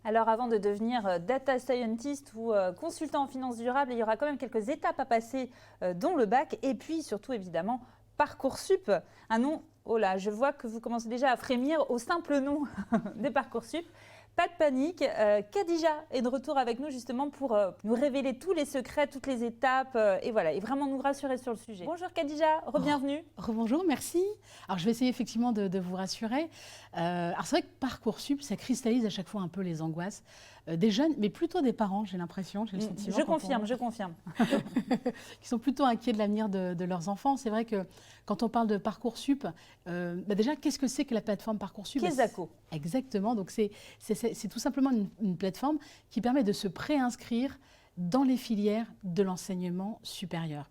Alors avant de devenir data scientist ou consultant en finance durable, il y aura quand même quelques étapes à passer, dont le bac et puis surtout évidemment Parcoursup. Un nom, oh là, je vois que vous commencez déjà à frémir au simple nom des Parcoursup. Pas de panique, Khadija est de retour avec nous justement pour nous révéler tous les secrets, toutes les étapes et voilà, et vraiment nous rassurer sur le sujet. Bonjour Khadija, re-bienvenue. Rebonjour, merci. Alors je vais essayer effectivement de vous rassurer. Alors c'est vrai que Parcoursup, ça cristallise à chaque fois un peu les angoisses des jeunes, mais plutôt des parents, j'ai l'impression, j'ai le sentiment. Je confirme. Qui sont plutôt inquiets de l'avenir de leurs enfants. C'est vrai que quand on parle de Parcoursup, déjà, qu'est-ce que c'est que la plateforme Parcoursup? Kesako. Exactement, donc c'est tout simplement une plateforme qui permet de se préinscrire dans les filières de l'enseignement supérieur.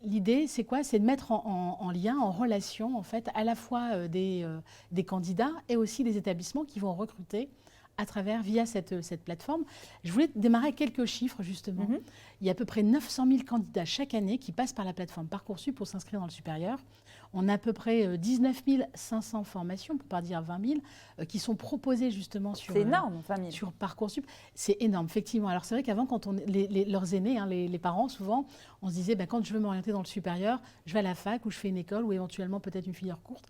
L'idée, c'est quoi? C'est de mettre en lien, en relation, en fait, à la fois des candidats et aussi des établissements qui vont recruter via cette plateforme. Je voulais démarrer avec quelques chiffres, justement. Il y a à peu près 900 000 candidats chaque année qui passent par la plateforme Parcoursup pour s'inscrire dans le supérieur. On a à peu près 19 500 formations, pour ne pas dire 20 000, qui sont proposées justement sur, énorme, 20 000. Sur Parcoursup. C'est énorme, effectivement. Alors c'est vrai qu'avant, quand leurs aînés, hein, les parents, souvent, on se disait, quand je veux m'orienter dans le supérieur, je vais à la fac ou je fais une école ou éventuellement peut-être une filière courte.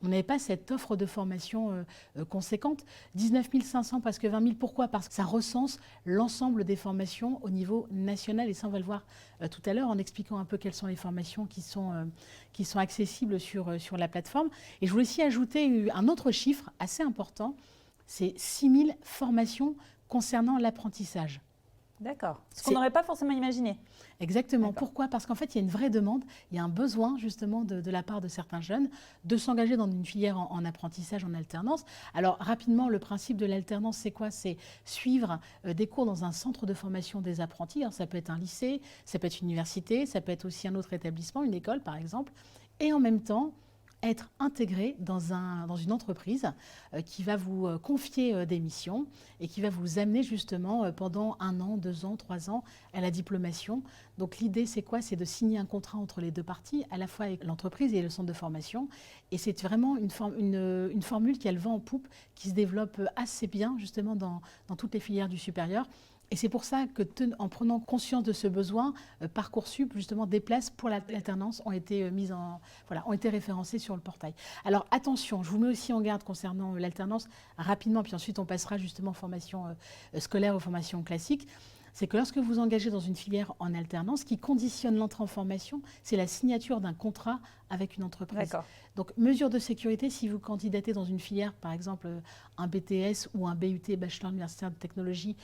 On n'avait pas cette offre de formation conséquente. 19 500, presque 20 000. Pourquoi? Parce que ça recense l'ensemble des formations au niveau national. Et ça, on va le voir tout à l'heure en expliquant un peu quelles sont les formations qui sont accessibles sur la plateforme. Et je voulais aussi ajouter un autre chiffre assez important. C'est 6 000 formations concernant l'apprentissage. D'accord. Ce qu'on n'aurait pas forcément imaginé. Exactement. Pourquoi? Parce qu'en fait, il y a une vraie demande, il y a un besoin justement de la part de certains jeunes de s'engager dans une filière en apprentissage, en alternance. Alors rapidement, le principe de l'alternance, c'est quoi? C'est suivre des cours dans un centre de formation des apprentis. Alors, ça peut être un lycée, ça peut être une université, ça peut être aussi un autre établissement, une école par exemple. Et en même temps, être intégré dans une entreprise qui va vous confier des missions et qui va vous amener justement pendant 1 an, 2 ans, 3 ans à la diplomation. Donc l'idée, c'est quoi? C'est de signer un contrat entre les deux parties, à la fois avec l'entreprise et le centre de formation. Et c'est vraiment une formule qui a le vent en poupe, qui se développe assez bien justement dans toutes les filières du supérieur. Et c'est pour ça que, en prenant conscience de ce besoin, Parcoursup, justement, des places pour l'alternance ont été ont été référencées sur le portail. Alors attention, je vous mets aussi en garde concernant l'alternance rapidement, puis ensuite on passera justement aux formations scolaires, aux formations classiques. C'est que lorsque vous engagez dans une filière en alternance, ce qui conditionne l'entrée en formation, c'est la signature d'un contrat avec une entreprise. Donc, mesure de sécurité, si vous candidatez dans une filière, par exemple un BTS ou un BUT, Bachelor universitaire de technologie,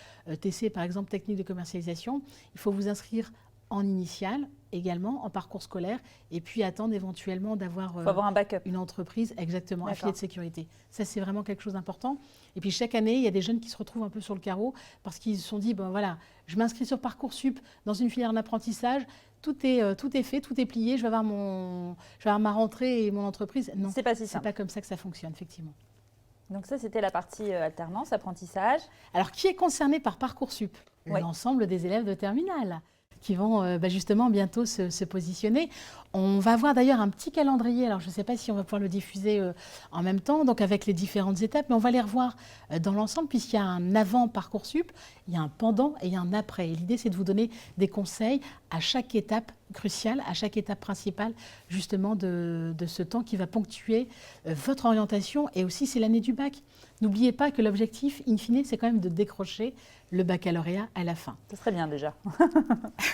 TC, par exemple, technique de commercialisation, il faut vous inscrire en initiale, également en parcours scolaire, et puis attendre éventuellement d'avoir un backup. Une entreprise, exactement, un filet de sécurité. Ça, c'est vraiment quelque chose d'important. Et puis chaque année, il y a des jeunes qui se retrouvent un peu sur le carreau parce qu'ils se sont dit, bon voilà, je m'inscris sur Parcoursup dans une filière en apprentissage, tout est fait, tout est plié, je vais avoir ma rentrée et mon entreprise. Non, c'est pas si simple. C'est pas comme ça que ça fonctionne, effectivement. Donc ça, c'était la partie alternance, apprentissage. Alors, qui est concerné par Parcoursup? L'ensemble des élèves de terminale qui vont justement bientôt se positionner. On va avoir d'ailleurs un petit calendrier, alors je ne sais pas si on va pouvoir le diffuser en même temps, donc avec les différentes étapes, mais on va les revoir dans l'ensemble puisqu'il y a un avant Parcoursup, il y a un pendant et il y a un après. Et l'idée, c'est de vous donner des conseils à chaque étape cruciale, à chaque étape principale justement de ce temps qui va ponctuer votre orientation et aussi c'est l'année du bac. N'oubliez pas que l'objectif, in fine, c'est quand même de décrocher le baccalauréat à la fin. Ce serait bien déjà.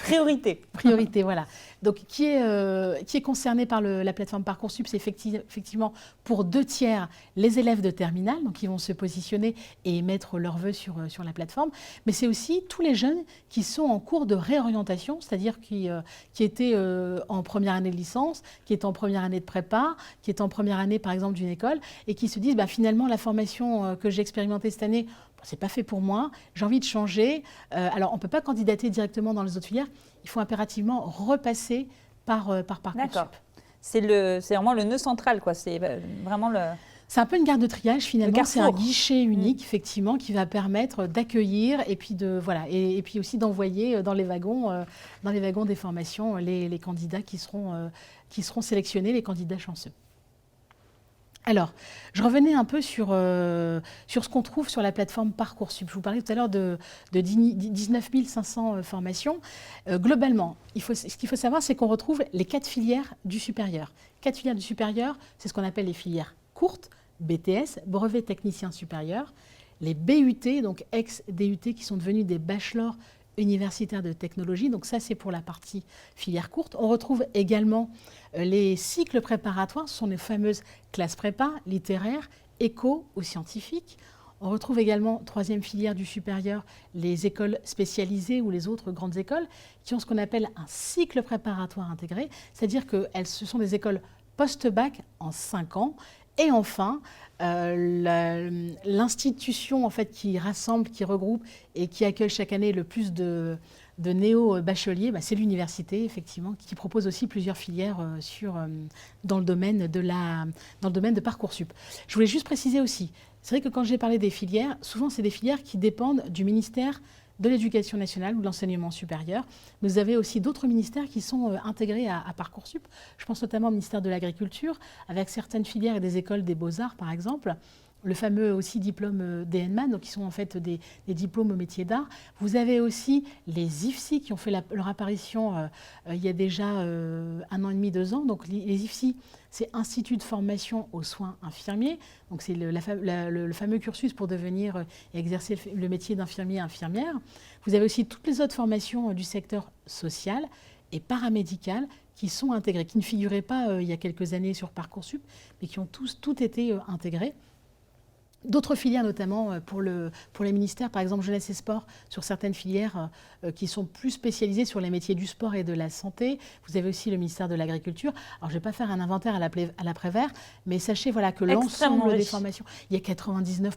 Priorité. Priorité, voilà. Donc, qui est concerné par la plateforme Parcoursup, c'est effectivement pour 2/3 les élèves de terminale, donc ils vont se positionner et mettre leurs vœux sur la plateforme. Mais c'est aussi tous les jeunes qui sont en cours de réorientation, c'est-à-dire qui étaient en première année de licence, qui étaient en première année de prépa, qui étaient en première année, par exemple, d'une école, et qui se disent, finalement, la formation que j'ai expérimentée cette année, c'est pas fait pour moi, j'ai envie de changer. Alors, on ne peut pas candidater directement dans les autres filières, il faut impérativement repasser par Parcoursup. D'accord. C'est vraiment le nœud central, quoi. C'est vraiment le... C'est un peu une gare de triage finalement, c'est un guichet unique effectivement qui va permettre d'accueillir et puis et puis aussi d'envoyer dans les wagons des formations les candidats qui seront sélectionnés, les candidats chanceux. Alors, je revenais un peu sur ce qu'on trouve sur la plateforme Parcoursup. Je vous parlais tout à l'heure de 19 500 formations. Globalement, ce qu'il faut savoir, c'est qu'on retrouve les 4 filières du supérieur. 4 filières du supérieur, c'est ce qu'on appelle les filières courtes, BTS, brevet technicien supérieur, les BUT, donc ex-DUT, qui sont devenus des bachelors universitaires de technologie. Donc ça, c'est pour la partie filière courte. On retrouve également les cycles préparatoires, ce sont les fameuses classes prépa, littéraires, éco ou scientifiques. On retrouve également, troisième filière du supérieur, les écoles spécialisées ou les autres grandes écoles qui ont ce qu'on appelle un cycle préparatoire intégré, c'est-à-dire que ce sont des écoles post-bac en 5 ans. Et enfin, l'institution en fait, qui rassemble, qui regroupe et qui accueille chaque année le plus de néo-bacheliers, c'est l'université, effectivement, qui propose aussi plusieurs filières dans le domaine de Parcoursup. Je voulais juste préciser aussi, c'est vrai que quand j'ai parlé des filières, souvent c'est des filières qui dépendent du ministère de l'Éducation nationale ou de l'enseignement supérieur. Vous avez aussi d'autres ministères qui sont intégrés à Parcoursup. Je pense notamment au ministère de l'Agriculture, avec certaines filières et des écoles des Beaux-Arts, par exemple. Le fameux aussi diplôme DNMAN, donc qui sont en fait des diplômes au métier d'art. Vous avez aussi les IFSI qui ont fait leur apparition il y a déjà 1 an et demi, 2 ans. Donc les IFSI, c'est Institut de formation aux soins infirmiers. Donc c'est le fameux cursus pour devenir et exercer le métier d'infirmier, infirmière. Vous avez aussi toutes les autres formations du secteur social et paramédical qui sont intégrées, qui ne figuraient pas il y a quelques années sur Parcoursup, mais qui ont tout été intégrées. D'autres filières, notamment pour les ministères, par exemple jeunesse et sport, sur certaines filières qui sont plus spécialisées sur les métiers du sport et de la santé. Vous avez aussi le ministère de l'Agriculture. Alors, je ne vais pas faire un inventaire à l'après-vert, mais sachez voilà, que l'ensemble des formations, il y a 99%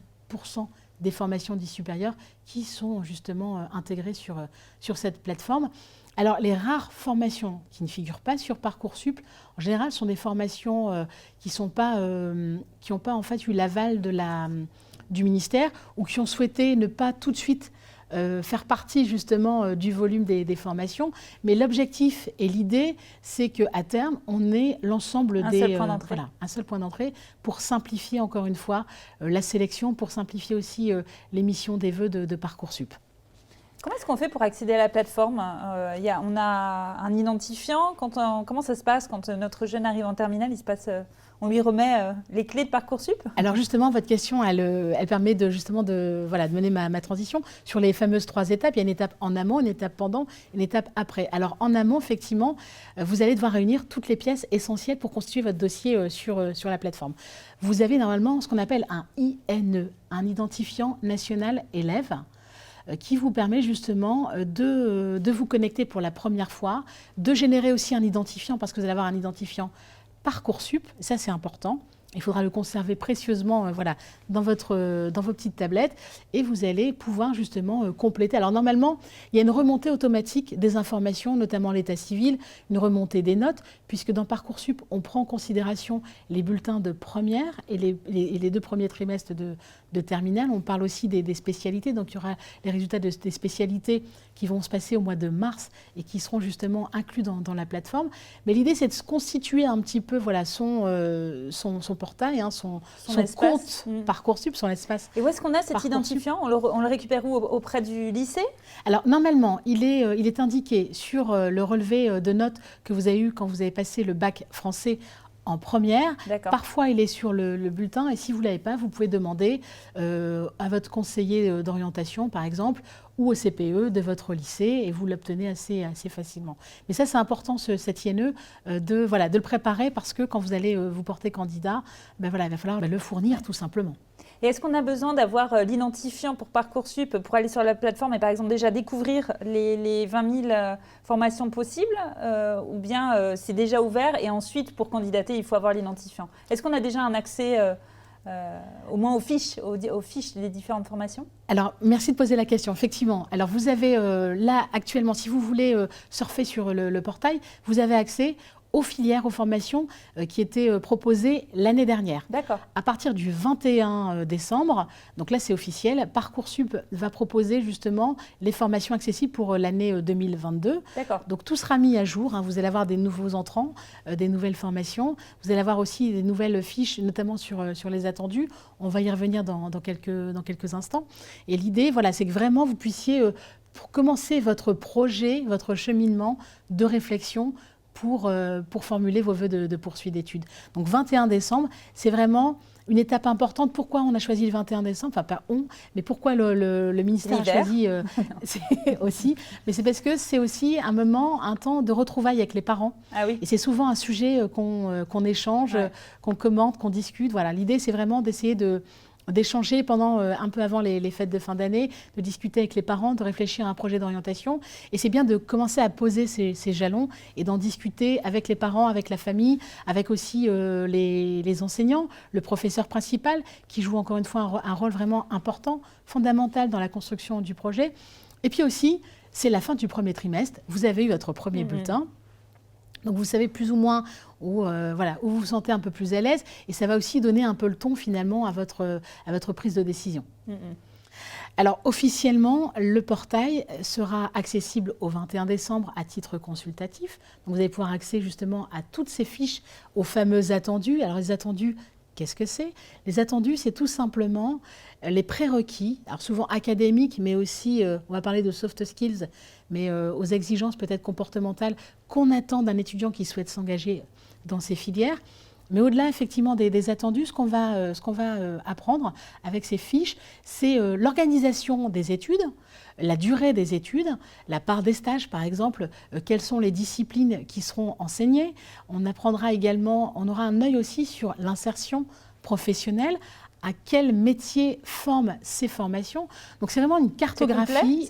des formations dites supérieures qui sont justement intégrées sur cette plateforme. Alors, les rares formations qui ne figurent pas sur Parcoursup, en général, sont des formations qui n'ont pas en fait eu l'aval du ministère ou qui ont souhaité ne pas tout de suite faire partie justement du volume des formations. Mais l'objectif et l'idée, c'est qu'à terme, on ait l'ensemble un seul point d'entrée pour simplifier encore une fois la sélection, pour simplifier aussi l'émission des vœux de Parcoursup. Comment est-ce qu'on fait pour accéder à la plateforme ? On a un identifiant. Comment ça se passe quand notre jeune arrive en terminale ? On lui remet les clés de Parcoursup ? Alors justement, votre question, elle permet de mener ma transition sur les fameuses 3 étapes. Il y a une étape en amont, une étape pendant, une étape après. Alors en amont, effectivement, vous allez devoir réunir toutes les pièces essentielles pour constituer votre dossier sur la plateforme. Vous avez normalement ce qu'on appelle un INE, un identifiant national élève, qui vous permet justement de vous connecter pour la première fois, de générer aussi un identifiant, parce que vous allez avoir un identifiant Parcoursup, ça c'est important. Il faudra le conserver précieusement dans vos petites tablettes et vous allez pouvoir justement compléter. Alors normalement, il y a une remontée automatique des informations, notamment l'état civil, une remontée des notes, puisque dans Parcoursup, on prend en considération les bulletins de première et les 2 premiers trimestres de terminale. On parle aussi des spécialités, donc il y aura les résultats des spécialités qui vont se passer au mois de mars et qui seront justement inclus dans la plateforme. Mais l'idée, c'est de se constituer un petit peu son portail, son compte Parcoursup, son espace. Et où est-ce qu'on a cet identifiant ? On le récupère où ? Auprès du lycée ? Alors normalement, il est indiqué sur le relevé de notes que vous avez eu quand vous avez passé le bac français en première. Parfois, il est sur le bulletin et si vous ne l'avez pas, vous pouvez demander à votre conseiller d'orientation, par exemple, ou au CPE de votre lycée et vous l'obtenez assez facilement. Mais ça, c'est important, cet INE, de le préparer parce que quand vous allez vous porter candidat, il va falloir le fournir tout simplement. Et est-ce qu'on a besoin d'avoir l'identifiant pour Parcoursup pour aller sur la plateforme et par exemple déjà découvrir les 20 000 formations possibles ou bien c'est déjà ouvert et ensuite pour candidater il faut avoir l'identifiant ? Est-ce qu'on a déjà un accès au moins aux fiches des différentes formations ? Alors, merci de poser la question. Effectivement, alors vous avez là actuellement, si vous voulez surfer sur le portail, vous avez accès aux filières, aux formations qui étaient proposées l'année dernière. D'accord. À partir du 21 décembre, donc là c'est officiel, Parcoursup va proposer justement les formations accessibles pour l'année 2022. D'accord. Donc tout sera mis à jour, hein. Vous allez avoir des nouveaux entrants, des nouvelles formations. Vous allez avoir aussi des nouvelles fiches, notamment sur les attendus. On va y revenir dans quelques instants. Et l'idée, voilà, c'est que vraiment vous puissiez pour commencer votre projet, votre cheminement de réflexion pour formuler vos vœux de poursuite d'études. Donc 21 décembre, c'est vraiment une étape importante. Pourquoi on a choisi le 21 décembre? Enfin, pas on, mais pourquoi le ministère a choisi aussi? Mais c'est parce que c'est aussi un moment, un temps de retrouvailles avec les parents. Ah oui. Et c'est souvent un sujet qu'on échange, qu'on commente, qu'on discute. Voilà, l'idée, c'est vraiment d'essayer d'échanger pendant un peu avant les fêtes de fin d'année, de discuter avec les parents, de réfléchir à un projet d'orientation. Et c'est bien de commencer à poser ces jalons et d'en discuter avec les parents, avec la famille, avec aussi les enseignants, le professeur principal, qui joue encore une fois un rôle vraiment important, fondamental dans la construction du projet. Et puis aussi, c'est la fin du premier trimestre. Vous avez eu votre premier bulletin. Donc vous savez plus ou moins où vous vous sentez un peu plus à l'aise, et ça va aussi donner un peu le ton finalement à votre prise de décision. Alors officiellement, le portail sera accessible au 21 décembre à titre consultatif. Donc vous allez pouvoir accéder justement à toutes ces fiches, aux fameux attendus. Alors les attendus, qu'est-ce que c'est? Les attendus, c'est tout simplement les prérequis, alors souvent académiques, mais aussi, on va parler de soft skills, mais aux exigences peut-être comportementales qu'on attend d'un étudiant qui souhaite s'engager dans ces filières. Mais au-delà effectivement des attendus, ce qu'on va apprendre avec ces fiches, c'est l'organisation des études, la durée des études, la part des stages par exemple, quelles sont les disciplines qui seront enseignées. On apprendra également, on aura un œil aussi sur l'insertion professionnelle, à quel métier forment ces formations. Donc c'est vraiment une cartographie,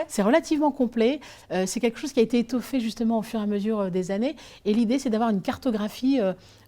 c'est relativement complet, c'est quelque chose qui a été étoffé justement au fur et à mesure des années, et l'idée c'est d'avoir une cartographie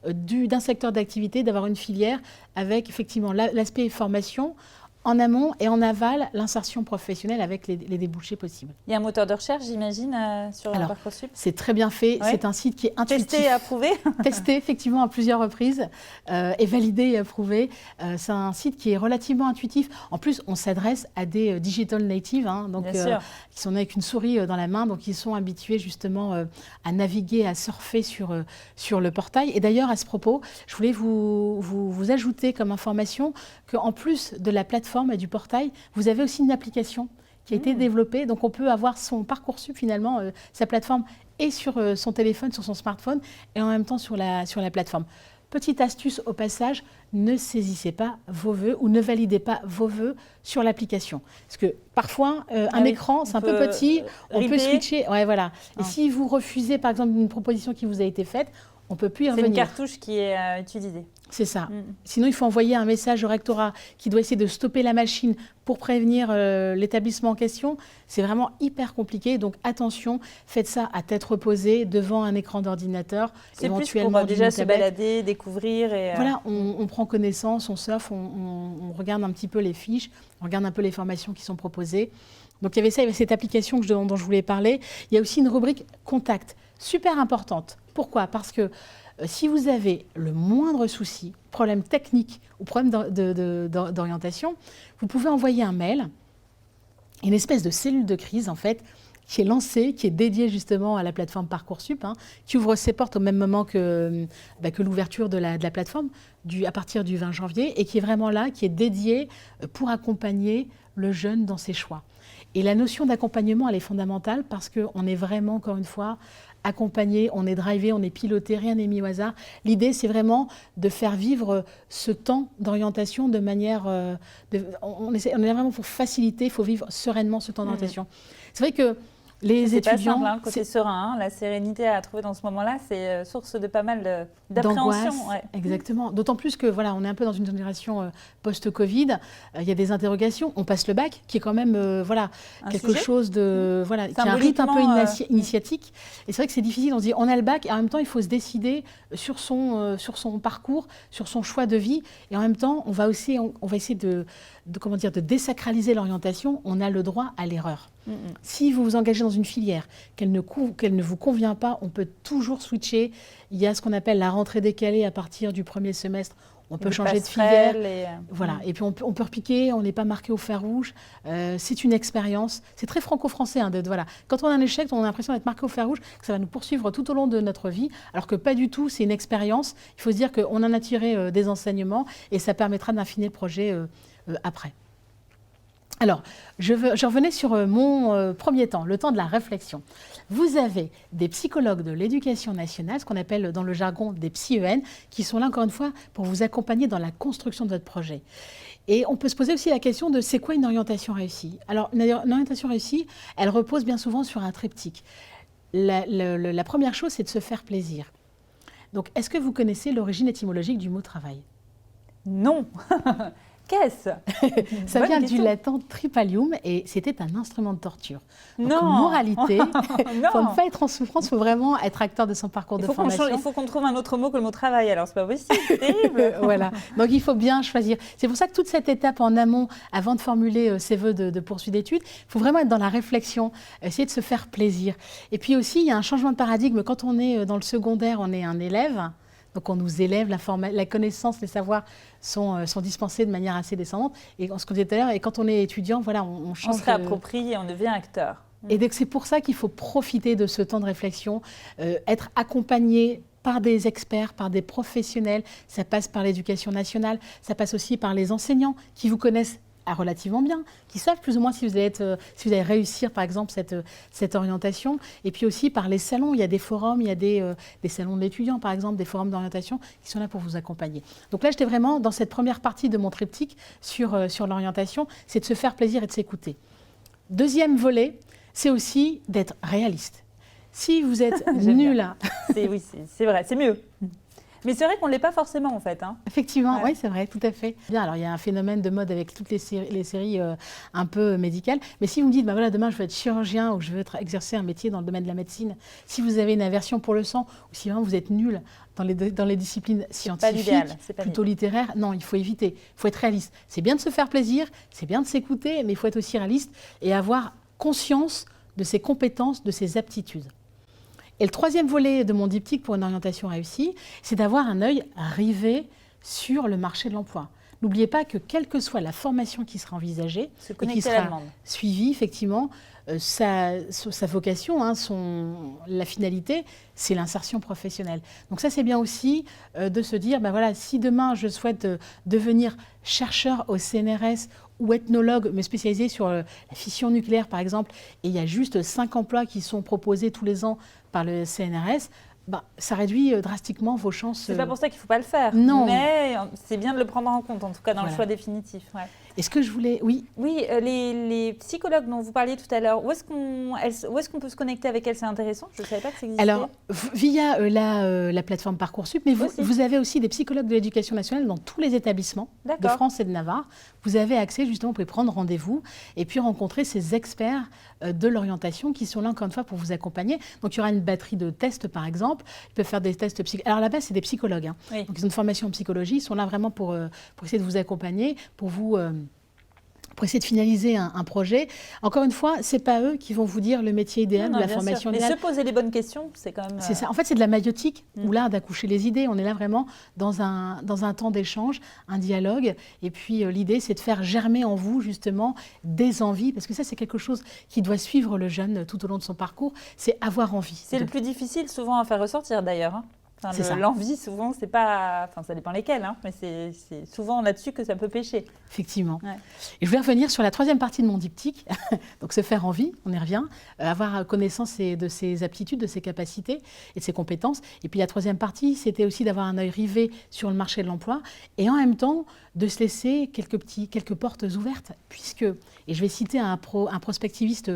d'un secteur d'activité, d'avoir une filière avec effectivement l'aspect formation, en amont et en aval, l'insertion professionnelle avec les débouchés possibles. Il y a un moteur de recherche, j'imagine, sur Parcoursup? C'est très bien fait. Ouais. C'est un site qui est intuitif. Testé et approuvé. Testé, effectivement, à plusieurs reprises, et validé et approuvé. C'est un site qui est relativement intuitif. En plus, on s'adresse à des digital natives, hein, donc, qui sont avec une souris dans la main, donc ils sont habitués justement à naviguer, à surfer sur le portail. Et d'ailleurs, à ce propos, je voulais vous ajouter comme information qu'en plus de la plateforme et du portail, vous avez aussi une application qui a été développée. Donc, on peut avoir son Parcoursup, finalement, sa plateforme, et sur son téléphone, sur son smartphone, et en même temps sur la plateforme. Petite astuce au passage, ne saisissez pas vos vœux ou ne validez pas vos vœux sur l'application. Parce que parfois, un écran, c'est un peu petit, on peut switcher. Ouais, voilà. Et si vous refusez, par exemple, une proposition qui vous a été faite, on ne peut plus y revenir. C'est une cartouche qui est utilisée. C'est ça. Sinon, il faut envoyer un message au rectorat qui doit essayer de stopper la machine pour prévenir l'établissement en question. C'est vraiment hyper compliqué. Donc, attention, faites ça à tête reposée, devant un écran d'ordinateur. C'est plus pour déjà se balader, découvrir. Et Voilà, on prend connaissance, on surfe, on regarde un petit peu les fiches, on regarde un peu les formations qui sont proposées. Donc, il y avait ça, il y avait cette application dont je voulais parler. Il y a aussi une rubrique contact, super importante. Pourquoi? Parce que si vous avez le moindre souci, problème technique ou problème d'orientation, vous pouvez envoyer un mail, une espèce de cellule de crise en fait, qui est lancée, qui est dédiée justement à la plateforme Parcoursup, hein, qui ouvre ses portes au même moment que l'ouverture de la plateforme à partir du 20 janvier, et qui est vraiment là, qui est dédiée pour accompagner le jeune dans ses choix. Et la notion d'accompagnement, elle est fondamentale parce qu'on est vraiment, encore une fois, accompagné, on est drivé, on est piloté, rien n'est mis au hasard. L'idée, c'est vraiment de faire vivre ce temps d'orientation de manière... on est vraiment pour faciliter, il faut vivre sereinement ce temps d'orientation. C'est vrai que les étudiants... C'est pas simple, hein, côté serein, hein, la sérénité à trouver dans ce moment-là, c'est source de pas mal d'appréhension. Ouais. Exactement. D'autant plus que voilà, on est un peu dans une génération post-Covid. Il y a des interrogations. On passe le bac, qui est quand même quelque chose de qui a un rythme un peu initiatique. Et c'est vrai que c'est difficile. On se dit on a le bac et en même temps il faut se décider sur son parcours, sur son choix de vie. Et en même temps on va essayer de désacraliser l'orientation. On a le droit à l'erreur. Si vous vous engagez dans une filière, qu'elle ne vous convient pas, on peut toujours switcher. Il y a ce qu'on appelle la rentrée décalée à partir du premier semestre. On peut changer de filière. Voilà. Et puis on peut repiquer, on n'est pas marqué au fer rouge. C'est une expérience. C'est très franco-français. Voilà. Quand on a un échec, on a l'impression d'être marqué au fer rouge, que ça va nous poursuivre tout au long de notre vie, alors que pas du tout, c'est une expérience. Il faut se dire qu'on en a tiré des enseignements et ça permettra d'affiner le projet après. Alors, je revenais sur mon premier temps, le temps de la réflexion. Vous avez des psychologues de l'éducation nationale, ce qu'on appelle dans le jargon des psy-EN, qui sont là encore une fois pour vous accompagner dans la construction de votre projet. Et on peut se poser aussi la question de c'est quoi une orientation réussie? Alors, une orientation réussie, elle repose bien souvent sur un triptyque. La première chose, c'est de se faire plaisir. Donc, est-ce que vous connaissez l'origine étymologique du mot travail? Non. Qu'est-ce? Ça vient du latin tripalium et c'était un instrument de torture. Donc, non. Moralité, il faut ne pas être en souffrance, il faut vraiment être acteur de son parcours de formation. Il faut qu'on trouve un autre mot que le mot travail, alors c'est pas possible, c'est terrible. Voilà, donc il faut bien choisir. C'est pour ça que toute cette étape en amont, avant de formuler ses vœux de poursuite d'études, il faut vraiment être dans la réflexion, essayer de se faire plaisir. Et puis aussi, il y a un changement de paradigme. Quand on est dans le secondaire, on est un élève. Donc on nous élève, la connaissance, les savoirs sont dispensés de manière assez descendante. Et ce qu'on disait tout à l'heure, et quand on est étudiant, voilà, on change. On se réapproprie et on devient acteur. Et donc c'est pour ça qu'il faut profiter de ce temps de réflexion, être accompagné par des experts, par des professionnels. Ça passe par l'éducation nationale, ça passe aussi par les enseignants qui vous connaissent relativement bien, qui savent plus ou moins si vous allez réussir par exemple cette orientation, et puis aussi par les salons. Il y a des forums, il y a des salons d'étudiants par exemple, des forums d'orientation qui sont là pour vous accompagner. Donc là j'étais vraiment dans cette première partie de mon triptyque sur l'orientation, c'est de se faire plaisir et de s'écouter. Deuxième volet, c'est aussi d'être réaliste. Si vous êtes nul à... Oui, c'est vrai, c'est mieux. Mais c'est vrai qu'on ne l'est pas forcément en fait. Hein. Effectivement, oui, c'est vrai, tout à fait. Bien, alors il y a un phénomène de mode avec toutes les séries un peu médicales. Mais si vous me dites, bah voilà, demain je veux être chirurgien ou je veux exercer un métier dans le domaine de la médecine, si vous avez une aversion pour le sang ou si vraiment vous êtes nul dans les disciplines scientifiques, plutôt littéraires, non, il faut éviter. Il faut être réaliste. C'est bien de se faire plaisir, c'est bien de s'écouter, mais il faut être aussi réaliste et avoir conscience de ses compétences, de ses aptitudes. Et le troisième volet de mon diptyque pour une orientation réussie, c'est d'avoir un œil rivé sur le marché de l'emploi. N'oubliez pas que quelle que soit la formation qui sera envisagée et qui sera suivie, effectivement, sa vocation, hein, la finalité, c'est l'insertion professionnelle. Donc ça, c'est bien aussi de se dire, ben voilà, si demain je souhaite devenir chercheur au CNRS ou ethnologue, mais spécialisé sur la fission nucléaire, par exemple, et il y a juste 5 emplois qui sont proposés tous les ans par le CNRS, bah, ça réduit drastiquement vos chances. C'est pas pour ça qu'il ne faut pas le faire. Non. Mais c'est bien de le prendre en compte, en tout cas dans le choix définitif. Ouais. Est-ce que je voulais... Oui. Oui, les psychologues dont vous parliez tout à l'heure, où est-ce qu'on peut se connecter avec elles? C'est intéressant, je ne savais pas que ça existait. Alors, via la plateforme Parcoursup, mais vous avez aussi des psychologues de l'éducation nationale dans tous les établissements de France et de Navarre. Vous avez accès, justement, vous pouvez prendre rendez-vous et puis rencontrer ces experts de l'orientation qui sont là, encore une fois, pour vous accompagner. Donc, il y aura une batterie de tests, par exemple. Ils peuvent faire des tests psychologiques. Alors, là-bas, c'est des psychologues. Hein. Oui. Donc, ils ont une formation en psychologie. Ils sont là vraiment pour essayer de vous accompagner, pour essayer de finaliser un projet. Encore une fois, ce n'est pas eux qui vont vous dire le métier idéal ou la formation idéale. Mais se poser les bonnes questions, c'est quand même... C'est ça. En fait, c'est de la maïotique ou l'art d'accoucher les idées. On est là vraiment dans un temps d'échange, un dialogue. Et puis, l'idée, c'est de faire germer en vous, justement, des envies. Parce que ça, c'est quelque chose qui doit suivre le jeune tout au long de son parcours. C'est avoir envie. C'est le plus difficile, souvent, à faire ressortir, d'ailleurs. Hein. Enfin, l'envie, souvent, c'est pas... Enfin, ça dépend lesquels, hein, mais c'est souvent là-dessus que ça peut pêcher. Effectivement. Ouais. Et je vais revenir sur la troisième partie de mon diptyque. Donc, se faire envie, on y revient. Avoir connaissance de ses aptitudes, de ses capacités et de ses compétences. Et puis, la troisième partie, c'était aussi d'avoir un œil rivé sur le marché de l'emploi et en même temps, de se laisser quelques portes ouvertes. Puisque, et je vais citer un prospectiviste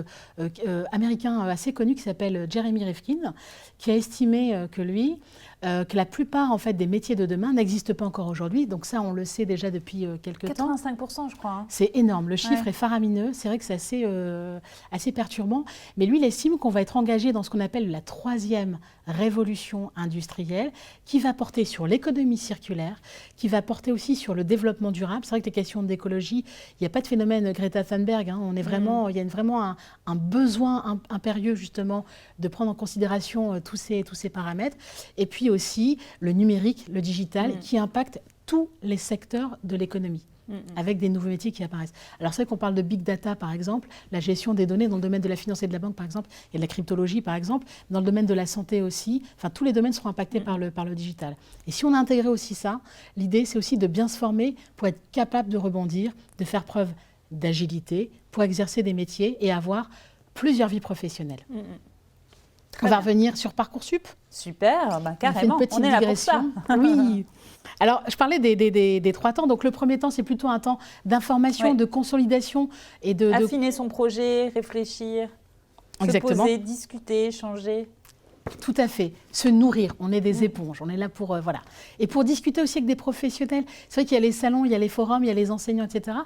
américain assez connu qui s'appelle Jeremy Rifkin, qui a estimé que lui... que la plupart en fait, des métiers de demain n'existent pas encore aujourd'hui. Donc ça, on le sait déjà depuis quelques temps. 85%, je crois. Hein. C'est énorme. Le chiffre est faramineux. C'est vrai que c'est assez perturbant. Mais lui, il estime qu'on va être engagé dans ce qu'on appelle la 3e révolution industrielle, qui va porter sur l'économie circulaire, qui va porter aussi sur le développement durable. C'est vrai que les questions d'écologie, il n'y a pas de phénomène Greta Thunberg. Hein. On est vraiment, il y a vraiment un besoin impérieux justement de prendre en considération tous ces paramètres. Et puis aussi le numérique, le digital, qui impacte tous les secteurs de l'économie, avec des nouveaux métiers qui apparaissent. Alors c'est vrai qu'on parle de big data, par exemple, la gestion des données dans le domaine de la finance et de la banque, par exemple, et de la cryptologie, par exemple, dans le domaine de la santé aussi. Enfin, tous les domaines seront impactés par le digital. Et si on a intégré aussi ça, l'idée, c'est aussi de bien se former pour être capable de rebondir, de faire preuve d'agilité, pour exercer des métiers et avoir plusieurs vies professionnelles. On va revenir sur Parcoursup. Super, bah, carrément, on est là pour ça. Oui. Alors, je parlais des 3 temps. Donc, le premier temps, c'est plutôt un temps d'information, de consolidation et de... Affiner son projet, réfléchir, se poser, discuter, échanger. Tout à fait. Se nourrir. On est des éponges. On est là pour... voilà. Et pour discuter aussi avec des professionnels. C'est vrai qu'il y a les salons, il y a les forums, il y a les enseignants, etc.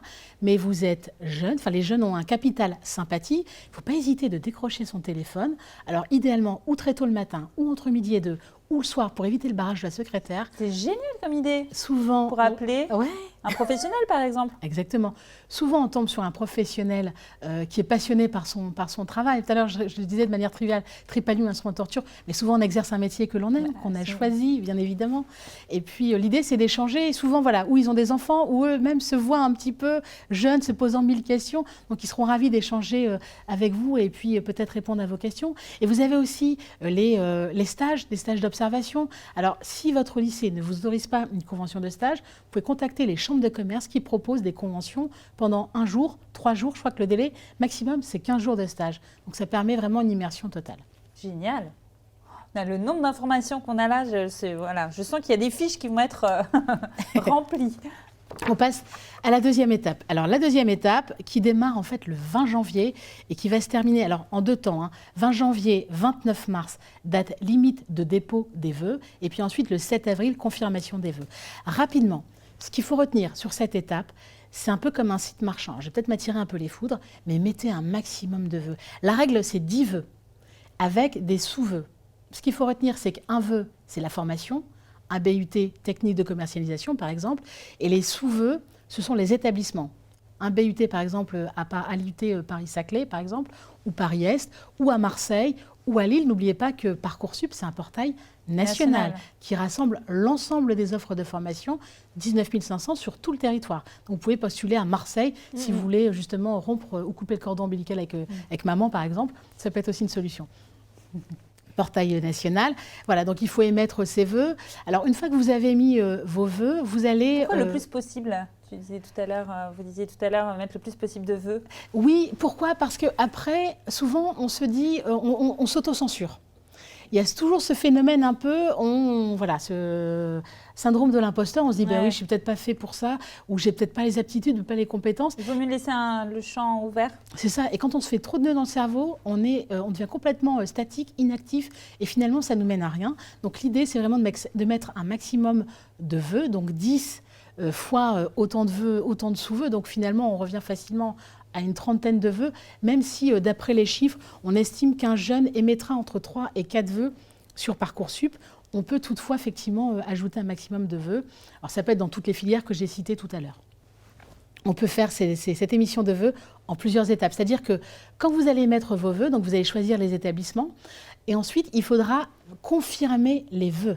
Mais vous êtes jeune. Enfin, les jeunes ont un capital sympathie. Il ne faut pas hésiter de décrocher son téléphone. Alors, idéalement, ou très tôt le matin, ou entre midi et 2, ou le soir, pour éviter le barrage de la secrétaire. C'est génial comme idée. Souvent... Pour appeler un professionnel, par exemple. Exactement. Souvent, on tombe sur un professionnel qui est passionné par son travail. Tout à l'heure, je le disais de manière triviale, tripalium, instrument de torture, mais souvent, on exerce un métier que l'on aime, qu'on a choisi, bien évidemment. Et puis, l'idée, c'est d'échanger. Souvent, voilà, où ils ont des enfants, ou eux-mêmes se voient un petit peu jeunes, se posant 1000 questions. Donc, ils seront ravis d'échanger avec vous et puis peut-être répondre à vos questions. Et vous avez aussi les stages, des stages d'observation. Alors, si votre lycée ne vous autorise pas une convention de stage, vous pouvez contacter les chambres de commerce qui proposent des conventions pendant 1 jour, 3 jours. Je crois que le délai maximum, c'est 15 jours de stage. Donc, ça permet vraiment une immersion totale. Génial. Le nombre d'informations qu'on a là, je sens qu'il y a des fiches qui vont être remplies. On passe à la 2e étape. Alors, la 2e étape qui démarre en fait le 20 janvier et qui va se terminer alors, en 2 temps. 20 janvier, 29 mars, date limite de dépôt des vœux. Et puis ensuite, le 7 avril, confirmation des vœux. Rapidement, ce qu'il faut retenir sur cette étape, c'est un peu comme un site marchand. Je vais peut-être m'attirer un peu les foudres, mais mettez un maximum de vœux. La règle, c'est 10 vœux avec des sous-vœux. Ce qu'il faut retenir, c'est qu'un vœu, c'est la formation, un BUT, technique de commercialisation, par exemple, et les sous-vœux, ce sont les établissements. Un BUT, par exemple, à l'IUT Paris-Saclay, par exemple, ou Paris-Est, ou à Marseille, ou à Lille. N'oubliez pas que Parcoursup, c'est un portail national qui rassemble l'ensemble des offres de formation, 19 500 sur tout le territoire. Donc, vous pouvez postuler à Marseille si vous voulez justement rompre ou couper le cordon ombilical avec maman, par exemple. Ça peut être aussi une solution. Portail national. Voilà, donc il faut émettre ses vœux. Alors, une fois que vous avez mis vos vœux, vous allez... Pourquoi le plus possible ? Vous disiez tout à l'heure, mettre le plus possible de vœux. Oui, pourquoi ? Parce qu'après, souvent, on se dit, on s'autocensure. Il y a toujours ce phénomène un peu, ce syndrome de l'imposteur. On se dit, oui, je ne suis peut-être pas fait pour ça, ou j'ai peut-être pas les aptitudes, pas les compétences. Il vaut mieux laisser le champ ouvert. C'est ça. Et quand on se fait trop de nœuds dans le cerveau, on devient complètement statique, inactif, et finalement, ça ne nous mène à rien. Donc l'idée, c'est vraiment de mettre un maximum de vœux, donc 10 fois autant de vœux, autant de sous-vœux. Donc finalement, on revient facilement à une trentaine de vœux, même si, d'après les chiffres, on estime qu'un jeune émettra entre 3 et 4 vœux sur Parcoursup. On peut toutefois, effectivement, ajouter un maximum de vœux. Alors, ça peut être dans toutes les filières que j'ai citées tout à l'heure. On peut faire cette émission de vœux en plusieurs étapes. C'est-à-dire que quand vous allez émettre vos vœux, donc vous allez choisir les établissements, et ensuite, il faudra confirmer les vœux.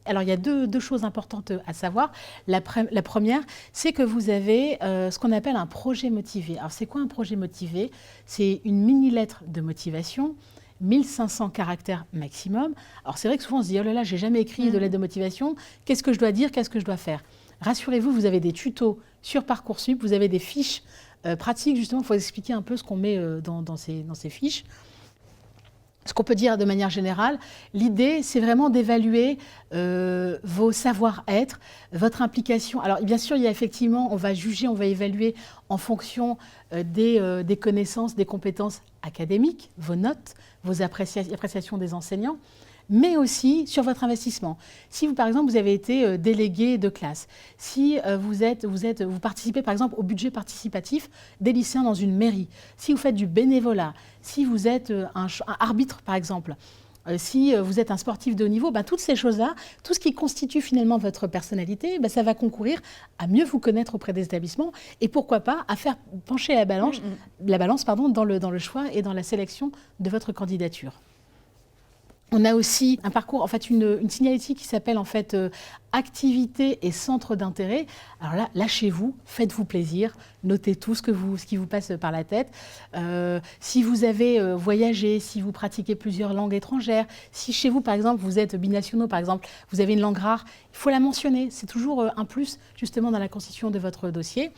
Alors, il y a deux choses importantes à savoir. La première, c'est que vous avez ce qu'on appelle un projet motivé. Alors, c'est quoi un projet motivé ? C'est une mini-lettre de motivation, 1500 caractères maximum. Alors, c'est vrai que souvent, on se dit « Oh là là, j'ai jamais écrit de lettre de motivation. Qu'est-ce que je dois dire ? Qu'est-ce que je dois faire ?» Rassurez-vous, vous avez des tutos sur Parcoursup. Vous avez des fiches pratiques, justement. Il faut expliquer un peu ce qu'on met dans ces fiches. Ce qu'on peut dire de manière générale, l'idée, c'est vraiment d'évaluer vos savoir-être, votre implication. Alors, bien sûr, il y a effectivement, on va juger, on va évaluer en fonction des connaissances, des compétences académiques, vos notes, vos appréciations des enseignants. mais aussi sur votre investissement. Si vous, par exemple, vous avez été délégué de classe, si vous participez, par exemple, au budget participatif des lycéens dans une mairie, si vous faites du bénévolat, si vous êtes un arbitre, par exemple, si vous êtes un sportif de haut niveau, toutes ces choses-là, tout ce qui constitue finalement votre personnalité, ça va concourir à mieux vous connaître auprès des établissements et pourquoi pas à faire pencher la balance, dans le choix et dans la sélection de votre candidature. On a aussi un parcours, en fait, une signalétique qui s'appelle en fait activité et centre d'intérêt. Alors là, lâchez-vous, faites-vous plaisir, notez tout ce qui vous passe par la tête. Si vous avez voyagé, si vous pratiquez plusieurs langues étrangères, si chez vous, par exemple, vous êtes binationaux, par exemple, vous avez une langue rare, il faut la mentionner. C'est toujours un plus, justement, dans la constitution de votre dossier.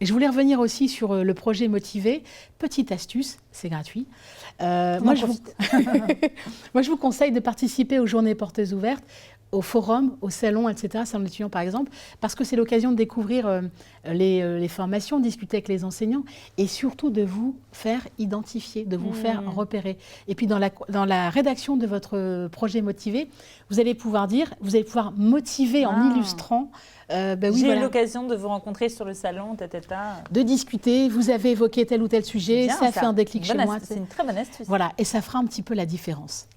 Et je voulais revenir aussi sur le projet Motivé. Petite astuce, c'est gratuit. Moi, je vous conseille de participer aux journées portes ouvertes, au forum, au salon, etc., salon d'étudiants par exemple, parce que c'est l'occasion de découvrir les formations, discuter avec les enseignants et surtout de vous faire identifier, de vous faire repérer. Et puis dans la rédaction de votre projet Motivé, vous allez pouvoir motiver en illustrant. J'ai eu l'occasion de vous rencontrer sur le salon, de discuter, vous avez évoqué tel ou tel sujet, ça fait un déclic chez moi. C'est une très bonne astuce. Voilà, et ça fera un petit peu la différence.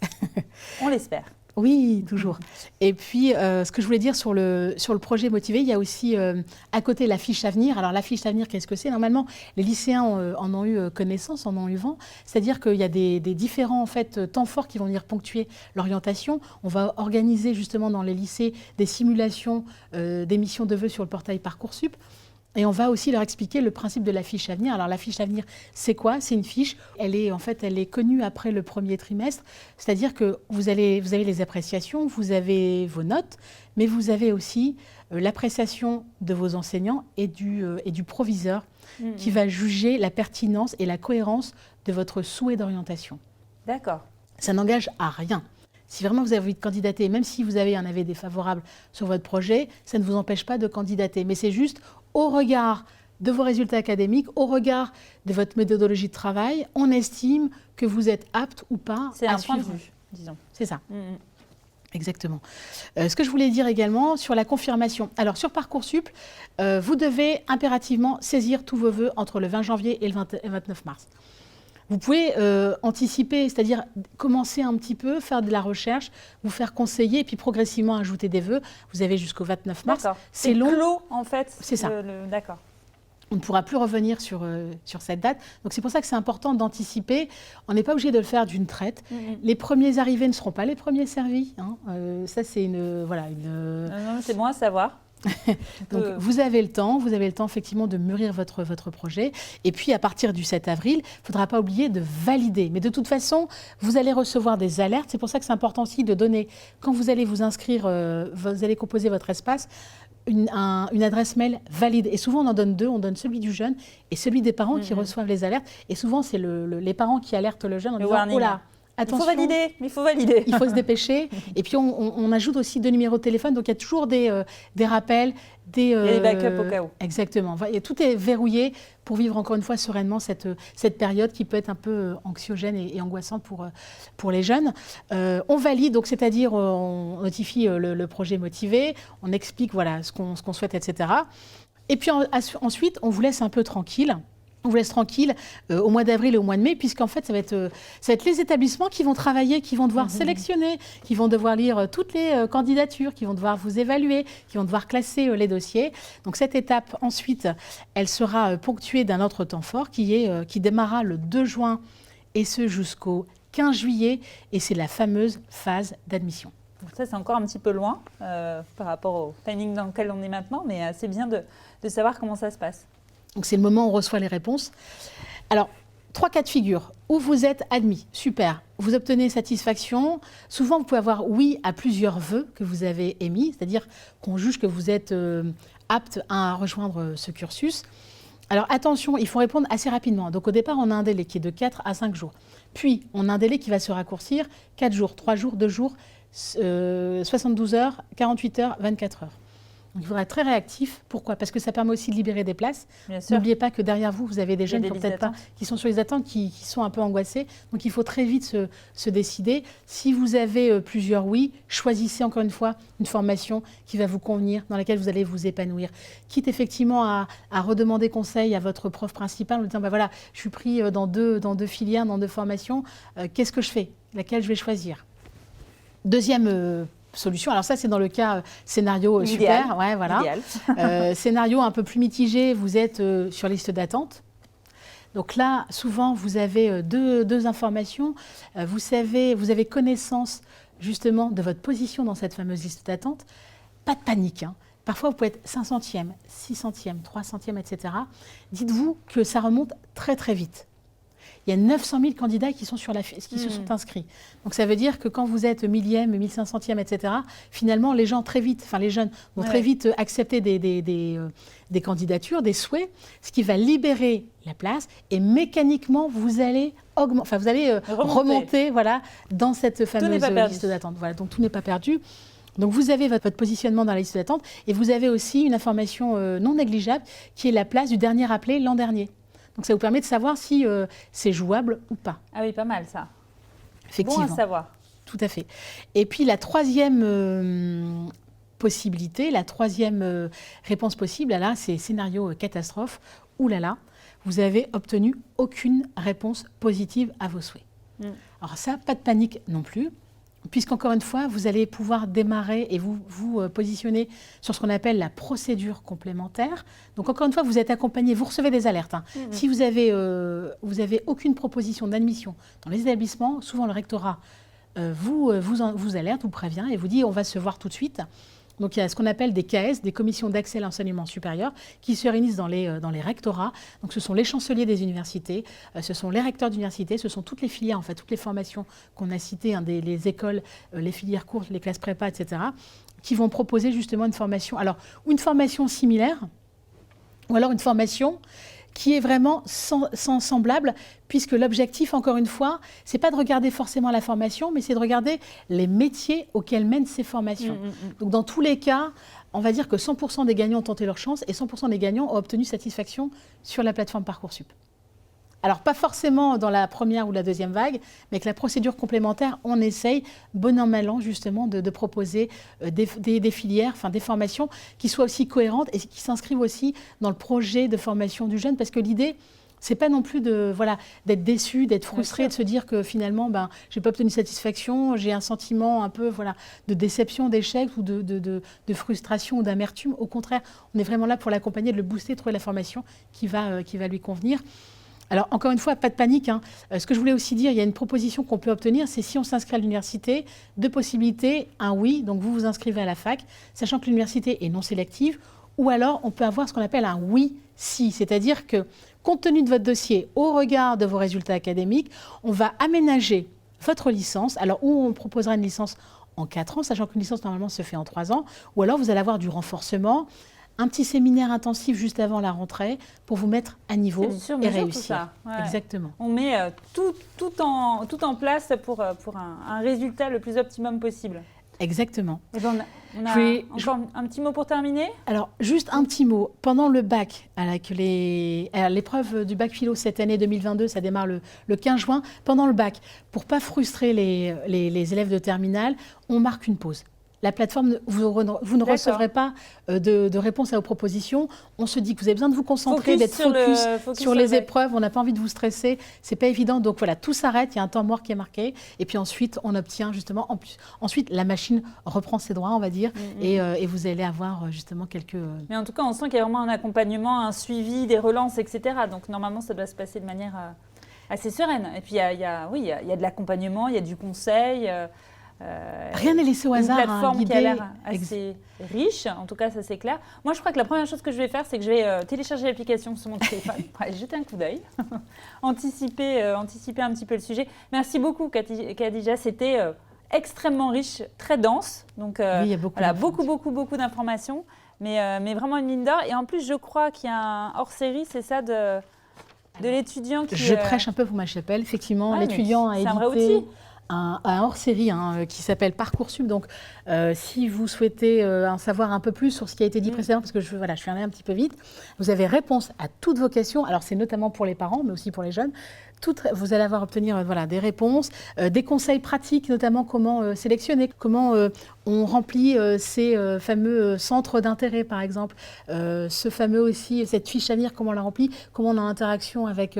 On l'espère. Oui, toujours. Et puis, ce que je voulais dire sur le projet Motivé, il y a aussi à côté la fiche à venir. Alors, la fiche à venir, qu'est-ce que c'est? Normalement, les lycéens en ont eu connaissance, en ont eu vent. C'est-à-dire qu'il y a des différents en fait, temps forts qui vont venir ponctuer l'orientation. On va organiser justement dans les lycées des simulations d'émissions de vœux sur le portail Parcoursup. Et on va aussi leur expliquer le principe de la fiche à venir. Alors la fiche à venir, c'est quoi? C'est une fiche, elle est connue après le premier trimestre, c'est-à-dire que vous avez les appréciations, vous avez vos notes, mais vous avez aussi l'appréciation de vos enseignants et du proviseur qui va juger la pertinence et la cohérence de votre souhait d'orientation. D'accord. Ça n'engage à rien. Si vraiment vous avez envie de candidater, même si vous avez un avis défavorable sur votre projet, ça ne vous empêche pas de candidater. Mais c'est juste au regard de vos résultats académiques, au regard de votre méthodologie de travail, on estime que vous êtes apte ou pas à suivre. C'est un point de vue, disons. C'est ça. Exactement. Ce que je voulais dire également sur la confirmation. Alors sur Parcoursup, vous devez impérativement saisir tous vos vœux entre le 20 janvier et le 29 mars. Vous pouvez anticiper, c'est-à-dire commencer un petit peu, faire de la recherche, vous faire conseiller et puis progressivement ajouter des vœux. Vous avez jusqu'au 29 mars. C'est long. Clos, en fait. C'est ça. D'accord. On ne pourra plus revenir sur cette date. Donc c'est pour ça que c'est important d'anticiper. On n'est pas obligé de le faire d'une traite. Les premiers arrivés ne seront pas les premiers servis. Hein. Ça, c'est Non, c'est bon à savoir. Donc vous avez le temps effectivement de mûrir votre projet. Et puis à partir du 7 avril, il ne faudra pas oublier de valider. Mais de toute façon, vous allez recevoir des alertes. C'est pour ça que c'est important aussi de donner, quand vous allez vous inscrire, vous allez composer votre espace, une adresse mail valide. Et souvent on en donne deux, on donne celui du jeune et celui des parents qui reçoivent les alertes. Et souvent c'est les parents qui alertent le jeune en disant « Oh là, attention, il faut valider. Il faut se dépêcher. » Et puis on ajoute aussi 2 numéros de téléphone, donc il y a toujours des rappels, des backups au cas où. Exactement. Et tout est verrouillé pour vivre encore une fois sereinement cette période qui peut être un peu anxiogène et angoissante pour les jeunes. On valide, donc c'est-à-dire on notifie le projet Motivé, on explique voilà ce qu'on souhaite, etc. Et puis ensuite, on vous laisse un peu tranquille. On vous laisse tranquille au mois d'avril et au mois de mai, puisqu'en fait, ça va être les établissements qui vont travailler, qui vont devoir sélectionner, qui vont devoir lire toutes les candidatures, qui vont devoir vous évaluer, qui vont devoir classer les dossiers. Donc cette étape, ensuite, elle sera ponctuée d'un autre temps fort qui démarrera le 2 juin et ce jusqu'au 15 juillet. Et c'est la fameuse phase d'admission. Ça, c'est encore un petit peu loin par rapport au timing dans lequel on est maintenant, mais c'est bien de savoir comment ça se passe. Donc c'est le moment où on reçoit les réponses. Alors, 3 cas de figure. Où vous êtes admis, super. Vous obtenez satisfaction. Souvent, vous pouvez avoir oui à plusieurs vœux que vous avez émis, c'est-à-dire qu'on juge que vous êtes apte à rejoindre ce cursus. Alors attention, il faut répondre assez rapidement. Donc au départ, on a un délai qui est de 4 à 5 jours. Puis, on a un délai qui va se raccourcir, 4 jours, 3 jours, 2 jours, 72 heures, 48 heures, 24 heures. Donc, il faudra être très réactif. Pourquoi? Parce que ça permet aussi de libérer des places. Bien sûr. N'oubliez pas que derrière vous, vous avez des jeunes des qui, listes peut-être pas, d'attente. qui sont sur les attentes, qui sont un peu angoissés. Donc il faut très vite se décider. Si vous avez plusieurs oui, choisissez encore une fois une formation qui va vous convenir, dans laquelle vous allez vous épanouir. Quitte effectivement à redemander conseil à votre prof principal en lui disant, bah voilà, je suis pris dans deux filières, dans 2 formations, qu'est-ce que je fais? Laquelle je vais choisir? Deuxième solution, alors ça c'est dans le cas scénario Idéal. super, ouais, voilà. Idéal. Scénario un peu plus mitigé, vous êtes sur liste d'attente. Donc là, souvent, vous avez deux informations. Vous avez connaissance justement de votre position dans cette fameuse liste d'attente. Pas de panique, hein. Parfois, vous pouvez être 500e, 600e, 300e, etc. Dites-vous que ça remonte très très vite. Il y a 900 000 candidats qui sont qui se sont inscrits. Donc ça veut dire que quand vous êtes 1000e, 1500e, etc., finalement, les gens très vite, enfin les jeunes vont très vite accepter des candidatures, des souhaits, ce qui va libérer la place et mécaniquement, vous allez remonter voilà, dans cette fameuse liste d'attente. Voilà, donc tout n'est pas perdu. Donc vous avez votre positionnement dans la liste d'attente et vous avez aussi une information non négligeable qui est la place du dernier appelé l'an dernier. Donc ça vous permet de savoir si c'est jouable ou pas. Ah oui, pas mal ça. Effectivement. Bon à savoir. Tout à fait. Et puis la troisième possibilité, la troisième réponse possible, là, c'est scénario catastrophe. Ouh là là, vous avez obtenu aucune réponse positive à vos souhaits. Alors ça, pas de panique non plus. Puisqu'encore une fois, vous allez pouvoir démarrer et vous positionner sur ce qu'on appelle la procédure complémentaire. Donc encore une fois, vous êtes accompagné, vous recevez des alertes. Hein. Si vous avez aucune proposition d'admission dans les établissements, souvent le rectorat vous alerte, vous prévient et vous dit on va se voir tout de suite. Donc il y a ce qu'on appelle des KS, des commissions d'accès à l'enseignement supérieur, qui se réunissent dans les rectorats. Donc ce sont les chanceliers des universités, ce sont les recteurs d'universités, ce sont toutes les filières, en fait, toutes les formations qu'on a citées, hein, les écoles, les filières courtes, les classes prépa, etc., qui vont proposer justement une formation. Alors, ou une formation similaire, ou alors une formation qui est vraiment semblable, puisque l'objectif, encore une fois, c'est pas de regarder forcément la formation, mais c'est de regarder les métiers auxquels mènent ces formations. Donc dans tous les cas, on va dire que 100% des gagnants ont tenté leur chance et 100% des gagnants ont obtenu satisfaction sur la plateforme Parcoursup. Alors pas forcément dans la première ou la deuxième vague, mais avec la procédure complémentaire, on essaye, bon an mal an justement, de proposer des filières, enfin des formations qui soient aussi cohérentes et qui s'inscrivent aussi dans le projet de formation du jeune, parce que l'idée, c'est pas non plus d'être déçu, d'être frustré, de se dire que finalement, j'ai pas obtenu satisfaction, j'ai un sentiment un peu de déception, d'échec ou de frustration ou d'amertume. Au contraire, on est vraiment là pour l'accompagner, de le booster, de trouver la formation qui va lui convenir. Alors, encore une fois, pas de panique, hein. Ce que je voulais aussi dire, il y a une proposition qu'on peut obtenir, c'est si on s'inscrit à l'université, 2 possibilités, un oui, donc vous vous inscrivez à la fac, sachant que l'université est non sélective, ou alors on peut avoir ce qu'on appelle un oui-si, c'est-à-dire que, compte tenu de votre dossier, au regard de vos résultats académiques, on va aménager votre licence, alors où on proposera une licence en 4 ans, sachant qu'une licence normalement se fait en 3 ans, ou alors vous allez avoir du renforcement, un petit séminaire intensif juste avant la rentrée pour vous mettre à niveau et réussir. Tout ça. Ouais. Exactement. On met tout en place pour un résultat le plus optimum possible. Exactement. Et ben on a encore un petit mot pour terminer. Alors, juste un petit mot. Pendant le bac, l'épreuve du bac philo cette année 2022, ça démarre le 15 juin. Pendant le bac, pour ne pas frustrer les élèves de terminale, on marque une pause. La plateforme, vous ne recevrez pas de réponse à vos propositions. On se dit que vous avez besoin de vous concentrer, d'être focus sur les épreuves. On n'a pas envie de vous stresser. Ce n'est pas évident. Donc voilà, tout s'arrête. Il y a un temps mort qui est marqué. Et puis ensuite, on obtient justement... Ensuite, la machine reprend ses droits, on va dire. Et vous allez avoir justement quelques... Mais en tout cas, on sent qu'il y a vraiment un accompagnement, un suivi, des relances, etc. Donc normalement, ça doit se passer de manière assez sereine. Et puis, il y a de l'accompagnement, il y a du conseil... rien n'est laissé au hasard. Une plateforme qui a l'air assez riche, en tout cas ça c'est clair. Moi je crois que la première chose que je vais faire, c'est que je vais télécharger l'application sur mon téléphone, jeter un coup d'œil, anticiper un petit peu le sujet. Merci beaucoup Khadija, c'était extrêmement riche, très dense, donc oui, il y a beaucoup d'informations, mais vraiment une mine d'or. Et en plus je crois qu'il y a un hors-série, c'est ça de l'étudiant qui... Je prêche un peu pour ma chapelle, effectivement, l'étudiant a édité un hors-série qui s'appelle Parcoursup. Donc, si vous souhaitez en savoir un peu plus sur ce qui a été dit précédemment, parce que je suis allée un petit peu vite, vous avez réponse à toutes vos questions. Alors, c'est notamment pour les parents, mais aussi pour les jeunes. Vous allez obtenir des réponses, des conseils pratiques, notamment comment sélectionner, comment on remplit ces fameux centres d'intérêt, par exemple, cette fiche à lire, comment on la remplit, comment on a interaction avec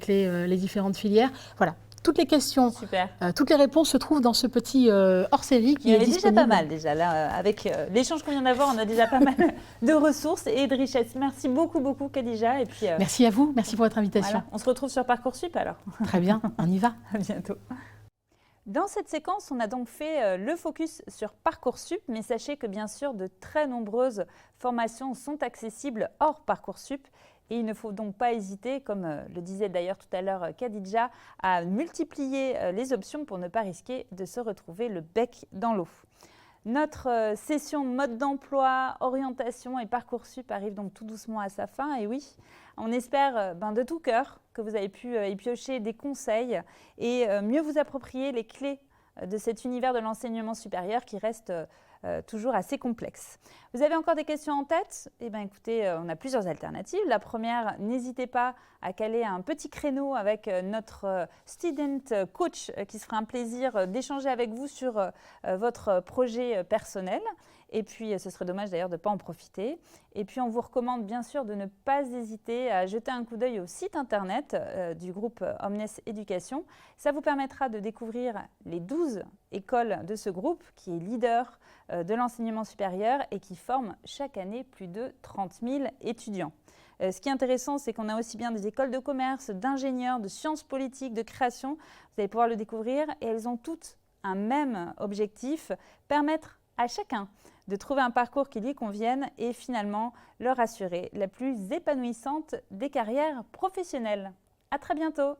les différentes filières. Voilà. Toutes les questions, toutes les réponses se trouvent dans ce petit hors-série qui est disponible. Il y avait déjà pas mal, déjà. Là, avec l'échange qu'on vient d'avoir, on a déjà pas mal de ressources et de richesses. Merci beaucoup, beaucoup, Khadija. Et puis, merci à vous, merci pour votre invitation. Voilà. On se retrouve sur Parcoursup alors. Très bien, on y va. À bientôt. Dans cette séquence, on a donc fait le focus sur Parcoursup, mais sachez que bien sûr, de très nombreuses formations sont accessibles hors Parcoursup. Et il ne faut donc pas hésiter, comme le disait d'ailleurs tout à l'heure Khadija, à multiplier les options pour ne pas risquer de se retrouver le bec dans l'eau. Notre session mode d'emploi, orientation et Parcoursup arrive donc tout doucement à sa fin. Et oui, on espère de tout cœur que vous avez pu y piocher des conseils et mieux vous approprier les clés de cet univers de l'enseignement supérieur qui reste toujours assez complexe. Vous avez encore des questions en tête? Eh bien écoutez, on a plusieurs alternatives. La première, n'hésitez pas à caler un petit créneau avec notre student coach qui se fera un plaisir d'échanger avec vous sur votre projet personnel. Et puis, ce serait dommage d'ailleurs de ne pas en profiter. Et puis, on vous recommande bien sûr de ne pas hésiter à jeter un coup d'œil au site internet du groupe Omnes Éducation. Ça vous permettra de découvrir les 12 écoles de ce groupe qui est leader de l'enseignement supérieur et qui forme chaque année plus de 30 000 étudiants. Ce qui est intéressant, c'est qu'on a aussi bien des écoles de commerce, d'ingénieurs, de sciences politiques, de création. Vous allez pouvoir le découvrir et elles ont toutes un même objectif, permettre à chacun de trouver un parcours qui lui convienne et finalement leur assurer la plus épanouissante des carrières professionnelles. À très bientôt!